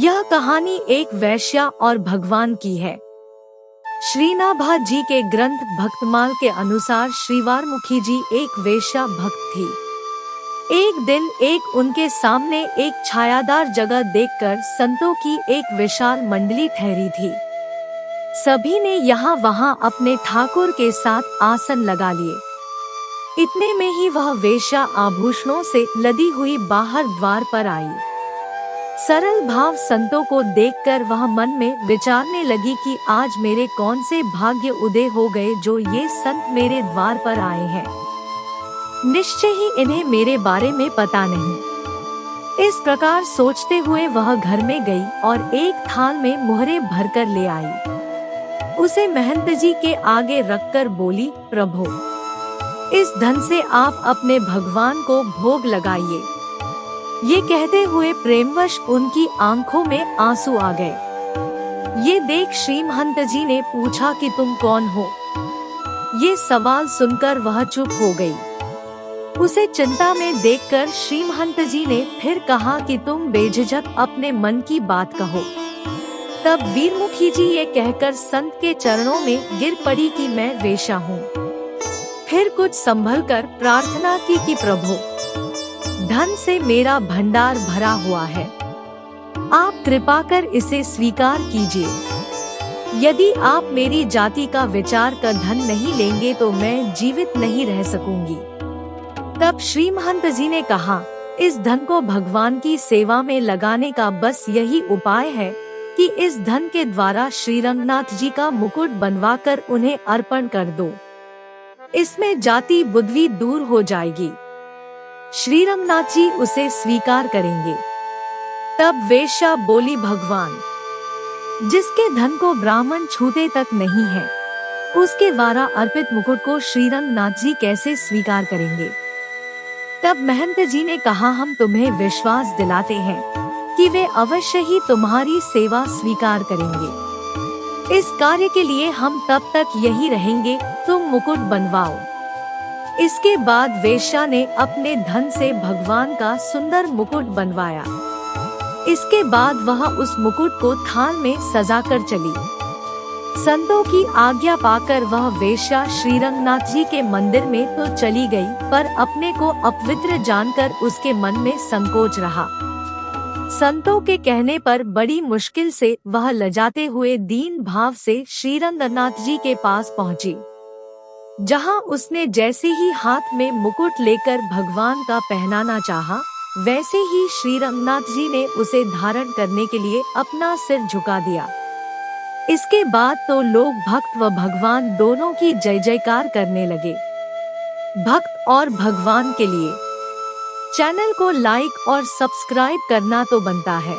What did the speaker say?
यह कहानी एक वेश्या और भगवान की है। श्रीनाभा जी के ग्रंथ भक्तमाल के अनुसार श्रीवारमुखी जी एक वेश्या भक्त थी। एक दिन उनके सामने एक छायादार जगह देखकर संतों की एक विशाल मंडली ठहरी थी। सभी ने यहाँ वहाँ अपने ठाकुर के साथ आसन लगा लिए। इतने में ही वह वेश्या आभूषणों से लदी हुई बाहर द्वार पर आई। सरल भाव संतों को देखकर वह मन में विचारने लगी कि आज मेरे कौन से भाग्य उदय हो गए जो ये संत मेरे द्वार पर आए हैं। निश्चय ही इन्हें मेरे बारे में पता नहीं। इस प्रकार सोचते हुए वह घर में गई और एक थाल में मुहरे भरकर ले आई। उसे महंत जी के आगे रखकर बोली, प्रभु, इस धन से आप अपने भगवान को भोग लगाइए। ये कहते हुए प्रेमवश उनकी आंखों में आंसू आ गए। ये देख श्री महंत जी ने पूछा कि तुम कौन हो। ये सवाल सुनकर वह चुप हो गई। उसे चिंता में देखकर श्री महंत जी ने फिर कहा कि तुम बेझिझक अपने मन की बात कहो। तब वीरमुखी जी ये कहकर संत के चरणों में गिर पड़ी कि मैं वेश्या हूँ। फिर कुछ संभल कर प्रार्थना की कि प्रभु, धन से मेरा भंडार भरा हुआ है, आप कृपा कर इसे स्वीकार कीजिए। यदि आप मेरी जाति का विचार कर धन नहीं लेंगे तो मैं जीवित नहीं रह सकूंगी। तब श्री महंत जी ने कहा, इस धन को भगवान की सेवा में लगाने का बस यही उपाय है कि इस धन के द्वारा श्री रंगनाथ जी का मुकुट बनवाकर उन्हें अर्पण कर दो। इसमें जाति बुद्धि दूर हो जाएगी। श्री रंगनाथ जी उसे स्वीकार करेंगे। तब वेश्या बोली, भगवान, जिसके धन को ब्राह्मण छूते तक नहीं है, उसके द्वारा अर्पित मुकुट को श्री रंगनाथ जी कैसे स्वीकार करेंगे। तब महंत जी ने कहा, हम तुम्हें विश्वास दिलाते हैं कि वे अवश्य ही तुम्हारी सेवा स्वीकार करेंगे। इस कार्य के लिए हम तब तक यही रहेंगे, तुम मुकुट बनवाओ। इसके बाद वेश्या ने अपने धन से भगवान का सुंदर मुकुट बनवाया। इसके बाद वह उस मुकुट को थाल में सजाकर चली। संतों की आज्ञा पाकर वह वेश्या श्री रंगनाथ जी के मंदिर में तो चली गई, पर अपने को अपवित्र जानकर उसके मन में संकोच रहा। संतों के कहने पर बड़ी मुश्किल से वह लजाते हुए दीन भाव से श्री रंगनाथ जी के पास पहुंची। जहां उसने जैसे ही हाथ में मुकुट लेकर भगवान का पहनाना चाहा, वैसे ही श्री रंगनाथ जी ने उसे धारण करने के लिए अपना सिर झुका दिया। इसके बाद तो लोग भक्त व भगवान दोनों की जय जयकार करने लगे। भक्त और भगवान के लिए चैनल को लाइक और सब्सक्राइब करना तो बनता है।